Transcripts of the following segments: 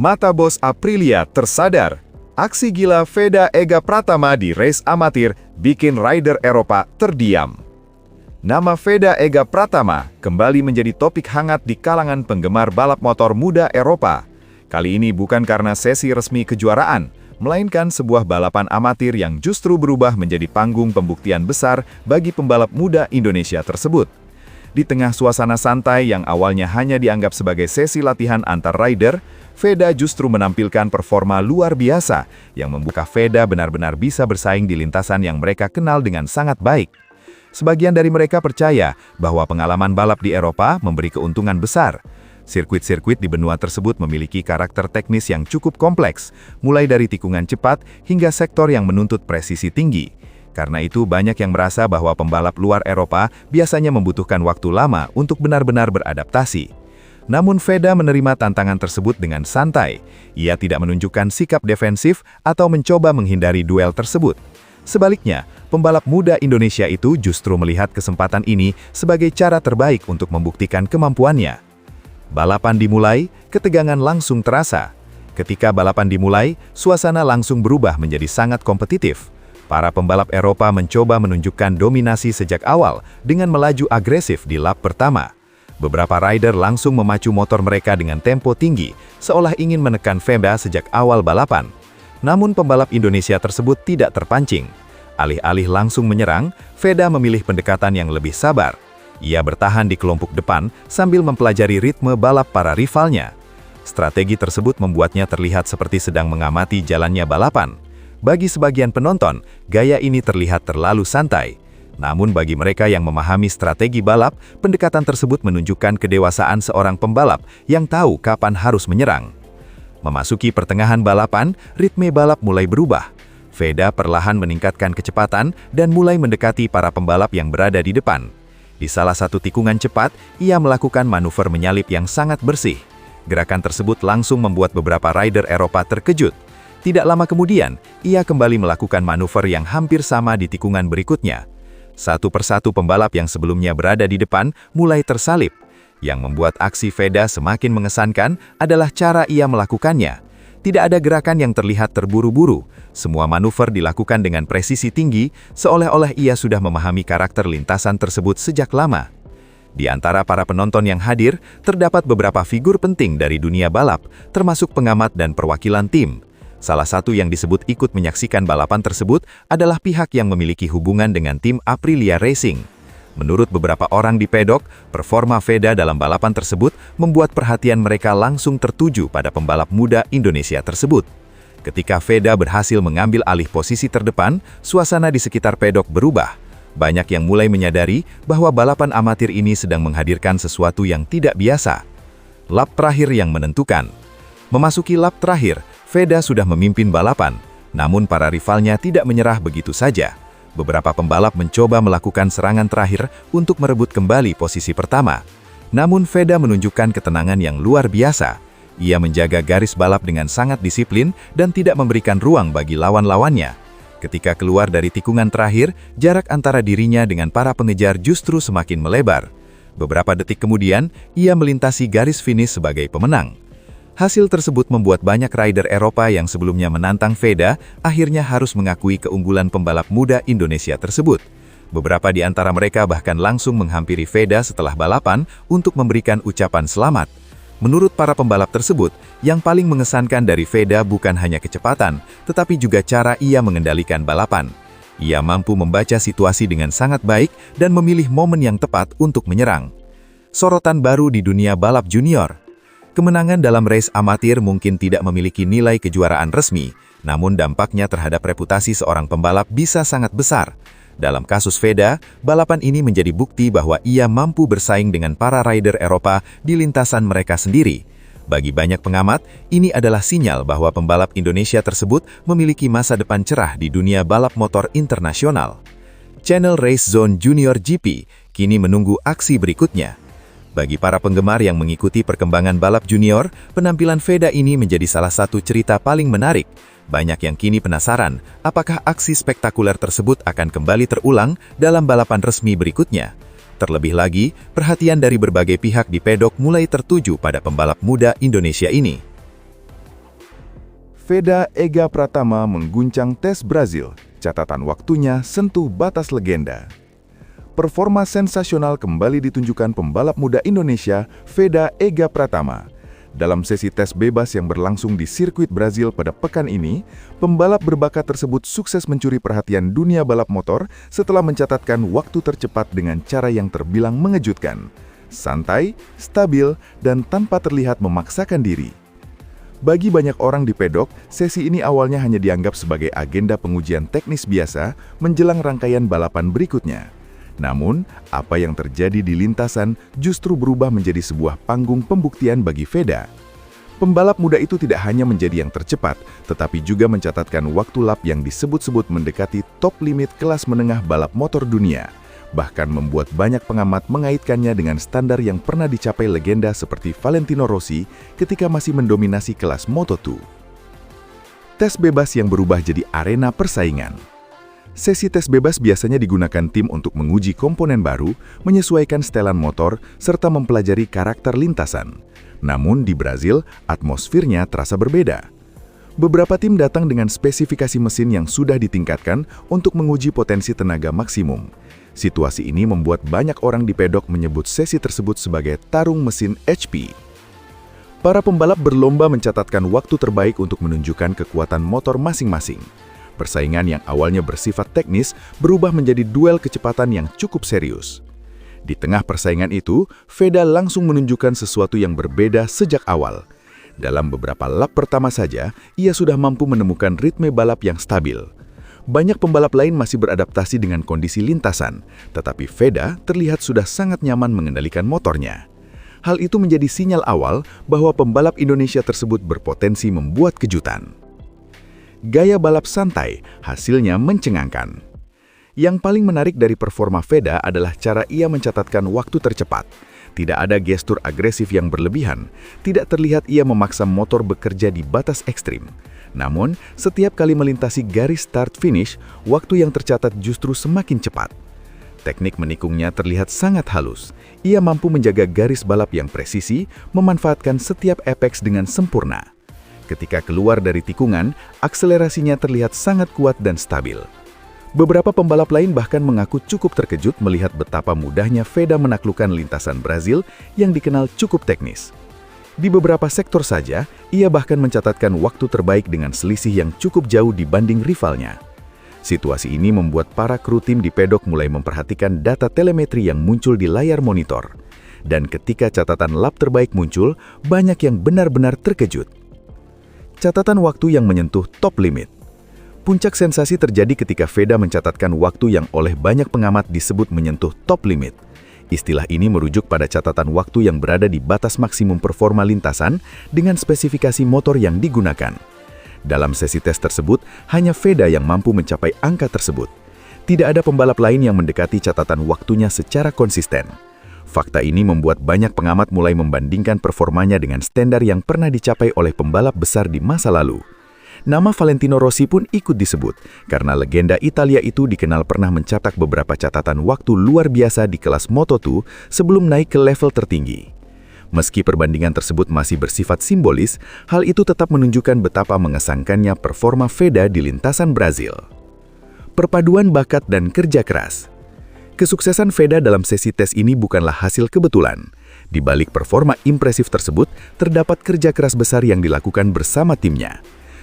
Mata bos Aprilia tersadar. Aksi gila Veda Ega Pratama di race amatir bikin rider Eropa terdiam. Nama Veda Ega Pratama kembali menjadi topik hangat di kalangan penggemar balap motor muda Eropa. Kali ini bukan karena sesi resmi kejuaraan, melainkan sebuah balapan amatir yang justru berubah menjadi panggung pembuktian besar bagi pembalap muda Indonesia tersebut. Di tengah suasana santai yang awalnya hanya dianggap sebagai sesi latihan antar rider, Veda justru menampilkan performa luar biasa yang membuka Veda benar-benar bisa bersaing di lintasan yang mereka kenal dengan sangat baik. Sebagian dari mereka percaya bahwa pengalaman balap di Eropa memberi keuntungan besar. Sirkuit-sirkuit di benua tersebut memiliki karakter teknis yang cukup kompleks, mulai dari tikungan cepat hingga sektor yang menuntut presisi tinggi. Karena itu banyak yang merasa bahwa pembalap luar Eropa biasanya membutuhkan waktu lama untuk benar-benar beradaptasi. Namun Veda menerima tantangan tersebut dengan santai. Ia tidak menunjukkan sikap defensif atau mencoba menghindari duel tersebut. Sebaliknya, pembalap muda Indonesia itu justru melihat kesempatan ini sebagai cara terbaik untuk membuktikan kemampuannya. Balapan dimulai, ketegangan langsung terasa. Ketika balapan dimulai, suasana langsung berubah menjadi sangat kompetitif. Para pembalap Eropa mencoba menunjukkan dominasi sejak awal dengan melaju agresif di lap pertama. Beberapa rider langsung memacu motor mereka dengan tempo tinggi, seolah ingin menekan Veda sejak awal balapan. Namun pembalap Indonesia tersebut tidak terpancing. Alih-alih langsung menyerang, Veda memilih pendekatan yang lebih sabar. Ia bertahan di kelompok depan sambil mempelajari ritme balap para rivalnya. Strategi tersebut membuatnya terlihat seperti sedang mengamati jalannya balapan. Bagi sebagian penonton, gaya ini terlihat terlalu santai. Namun bagi mereka yang memahami strategi balap, pendekatan tersebut menunjukkan kedewasaan seorang pembalap yang tahu kapan harus menyerang. Memasuki pertengahan balapan, ritme balap mulai berubah. Veda perlahan meningkatkan kecepatan dan mulai mendekati para pembalap yang berada di depan. Di salah satu tikungan cepat, ia melakukan manuver menyalip yang sangat bersih. Gerakan tersebut langsung membuat beberapa rider Eropa terkejut. Tidak lama kemudian, ia kembali melakukan manuver yang hampir sama di tikungan berikutnya. Satu persatu pembalap yang sebelumnya berada di depan mulai tersalip. Yang membuat aksi Veda semakin mengesankan adalah cara ia melakukannya. Tidak ada gerakan yang terlihat terburu-buru. Semua manuver dilakukan dengan presisi tinggi, seolah-olah ia sudah memahami karakter lintasan tersebut sejak lama. Di antara para penonton yang hadir, terdapat beberapa figur penting dari dunia balap, termasuk pengamat dan perwakilan tim. Salah satu yang disebut ikut menyaksikan balapan tersebut adalah pihak yang memiliki hubungan dengan tim Aprilia Racing. Menurut beberapa orang di pedok, performa Veda dalam balapan tersebut membuat perhatian mereka langsung tertuju pada pembalap muda Indonesia tersebut. Ketika Veda berhasil mengambil alih posisi terdepan, suasana di sekitar pedok berubah. Banyak yang mulai menyadari bahwa balapan amatir ini sedang menghadirkan sesuatu yang tidak biasa. Lap terakhir yang menentukan. Memasuki lap terakhir, Veda sudah memimpin balapan, namun para rivalnya tidak menyerah begitu saja. Beberapa pembalap mencoba melakukan serangan terakhir untuk merebut kembali posisi pertama. Namun Veda menunjukkan ketenangan yang luar biasa. Ia menjaga garis balap dengan sangat disiplin dan tidak memberikan ruang bagi lawan-lawannya. Ketika keluar dari tikungan terakhir, jarak antara dirinya dengan para pengejar justru semakin melebar. Beberapa detik kemudian, ia melintasi garis finish sebagai pemenang. Hasil tersebut membuat banyak rider Eropa yang sebelumnya menantang Veda akhirnya harus mengakui keunggulan pembalap muda Indonesia tersebut. Beberapa di antara mereka bahkan langsung menghampiri Veda setelah balapan untuk memberikan ucapan selamat. Menurut para pembalap tersebut, yang paling mengesankan dari Veda bukan hanya kecepatan, tetapi juga cara ia mengendalikan balapan. Ia mampu membaca situasi dengan sangat baik dan memilih momen yang tepat untuk menyerang. Sorotan baru di dunia balap junior. Kemenangan dalam race amatir mungkin tidak memiliki nilai kejuaraan resmi, namun dampaknya terhadap reputasi seorang pembalap bisa sangat besar. Dalam kasus Veda, balapan ini menjadi bukti bahwa ia mampu bersaing dengan para rider Eropa di lintasan mereka sendiri. Bagi banyak pengamat, ini adalah sinyal bahwa pembalap Indonesia tersebut memiliki masa depan cerah di dunia balap motor internasional. Channel Race Zone Junior GP kini menunggu aksi berikutnya. Bagi para penggemar yang mengikuti perkembangan balap junior, penampilan Veda ini menjadi salah satu cerita paling menarik. Banyak yang kini penasaran, apakah aksi spektakuler tersebut akan kembali terulang dalam balapan resmi berikutnya. Terlebih lagi, perhatian dari berbagai pihak di pedok mulai tertuju pada pembalap muda Indonesia ini. Veda Ega Pratama mengguncang tes Brazil, catatan waktunya sentuh batas legenda. Performa sensasional kembali ditunjukkan pembalap muda Indonesia, Veda Ega Pratama. Dalam sesi tes bebas yang berlangsung di sirkuit Brazil pada pekan ini, pembalap berbakat tersebut sukses mencuri perhatian dunia balap motor setelah mencatatkan waktu tercepat dengan cara yang terbilang mengejutkan. Santai, stabil, dan tanpa terlihat memaksakan diri. Bagi banyak orang di pedok, sesi ini awalnya hanya dianggap sebagai agenda pengujian teknis biasa menjelang rangkaian balapan berikutnya. Namun, apa yang terjadi di lintasan justru berubah menjadi sebuah panggung pembuktian bagi Veda. Pembalap muda itu tidak hanya menjadi yang tercepat, tetapi juga mencatatkan waktu lap yang disebut-sebut mendekati top limit kelas menengah balap motor dunia. Bahkan membuat banyak pengamat mengaitkannya dengan standar yang pernah dicapai legenda seperti Valentino Rossi ketika masih mendominasi kelas Moto2. Tes bebas yang berubah jadi arena persaingan. Sesi tes bebas biasanya digunakan tim untuk menguji komponen baru, menyesuaikan setelan motor, serta mempelajari karakter lintasan. Namun di Brazil, atmosfernya terasa berbeda. Beberapa tim datang dengan spesifikasi mesin yang sudah ditingkatkan untuk menguji potensi tenaga maksimum. Situasi ini membuat banyak orang di pedok menyebut sesi tersebut sebagai tarung mesin HP. Para pembalap berlomba mencatatkan waktu terbaik untuk menunjukkan kekuatan motor masing-masing. Persaingan yang awalnya bersifat teknis berubah menjadi duel kecepatan yang cukup serius. Di tengah persaingan itu, Veda langsung menunjukkan sesuatu yang berbeda sejak awal. Dalam beberapa lap pertama saja, ia sudah mampu menemukan ritme balap yang stabil. Banyak pembalap lain masih beradaptasi dengan kondisi lintasan, tetapi Veda terlihat sudah sangat nyaman mengendalikan motornya. Hal itu menjadi sinyal awal bahwa pembalap Indonesia tersebut berpotensi membuat kejutan. Gaya balap santai, hasilnya mencengangkan. Yang paling menarik dari performa Veda adalah cara ia mencatatkan waktu tercepat. Tidak ada gestur agresif yang berlebihan, tidak terlihat ia memaksa motor bekerja di batas ekstrim. Namun, setiap kali melintasi garis start-finish, waktu yang tercatat justru semakin cepat. Teknik menikungnya terlihat sangat halus. Ia mampu menjaga garis balap yang presisi, memanfaatkan setiap apex dengan sempurna. Ketika keluar dari tikungan, akselerasinya terlihat sangat kuat dan stabil. Beberapa pembalap lain bahkan mengaku cukup terkejut melihat betapa mudahnya Veda menaklukkan lintasan Brazil yang dikenal cukup teknis. Di beberapa sektor saja, ia bahkan mencatatkan waktu terbaik dengan selisih yang cukup jauh dibanding rivalnya. Situasi ini membuat para kru tim di pedok mulai memperhatikan data telemetri yang muncul di layar monitor. Dan ketika catatan lap terbaik muncul, banyak yang benar-benar terkejut. Catatan waktu yang menyentuh top limit. Puncak sensasi terjadi ketika Veda mencatatkan waktu yang oleh banyak pengamat disebut menyentuh top limit. Istilah ini merujuk pada catatan waktu yang berada di batas maksimum performa lintasan dengan spesifikasi motor yang digunakan. Dalam sesi tes tersebut, hanya Veda yang mampu mencapai angka tersebut. Tidak ada pembalap lain yang mendekati catatan waktunya secara konsisten. Fakta ini membuat banyak pengamat mulai membandingkan performanya dengan standar yang pernah dicapai oleh pembalap besar di masa lalu. Nama Valentino Rossi pun ikut disebut, karena legenda Italia itu dikenal pernah mencetak beberapa catatan waktu luar biasa di kelas Moto2 sebelum naik ke level tertinggi. Meski perbandingan tersebut masih bersifat simbolis, hal itu tetap menunjukkan betapa mengesankannya performa Veda di lintasan Brazil. Perpaduan bakat dan kerja keras. Kesuksesan Veda dalam sesi tes ini bukanlah hasil kebetulan. Di balik performa impresif tersebut, terdapat kerja keras besar yang dilakukan bersama timnya.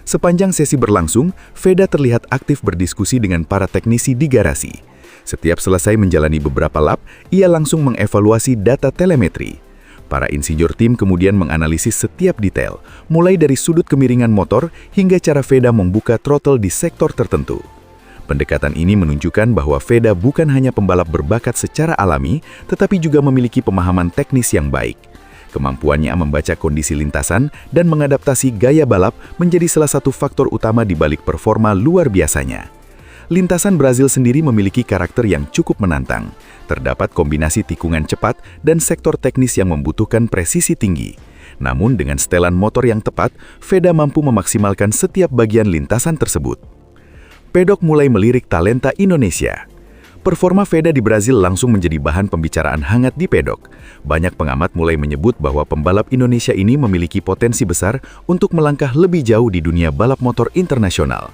Sepanjang sesi berlangsung, Veda terlihat aktif berdiskusi dengan para teknisi di garasi. Setiap selesai menjalani beberapa lap, ia langsung mengevaluasi data telemetri. Para insinyur tim kemudian menganalisis setiap detail, mulai dari sudut kemiringan motor hingga cara Veda membuka throttle di sektor tertentu. Pendekatan ini menunjukkan bahwa Veda bukan hanya pembalap berbakat secara alami, tetapi juga memiliki pemahaman teknis yang baik. Kemampuannya membaca kondisi lintasan dan mengadaptasi gaya balap menjadi salah satu faktor utama di balik performa luar biasanya. Lintasan Brazil sendiri memiliki karakter yang cukup menantang. Terdapat kombinasi tikungan cepat dan sektor teknis yang membutuhkan presisi tinggi. Namun dengan setelan motor yang tepat, Veda mampu memaksimalkan setiap bagian lintasan tersebut. Pedok mulai melirik talenta Indonesia. Performa Veda di Brazil langsung menjadi bahan pembicaraan hangat di pedok. Banyak pengamat mulai menyebut bahwa pembalap Indonesia ini memiliki potensi besar untuk melangkah lebih jauh di dunia balap motor internasional.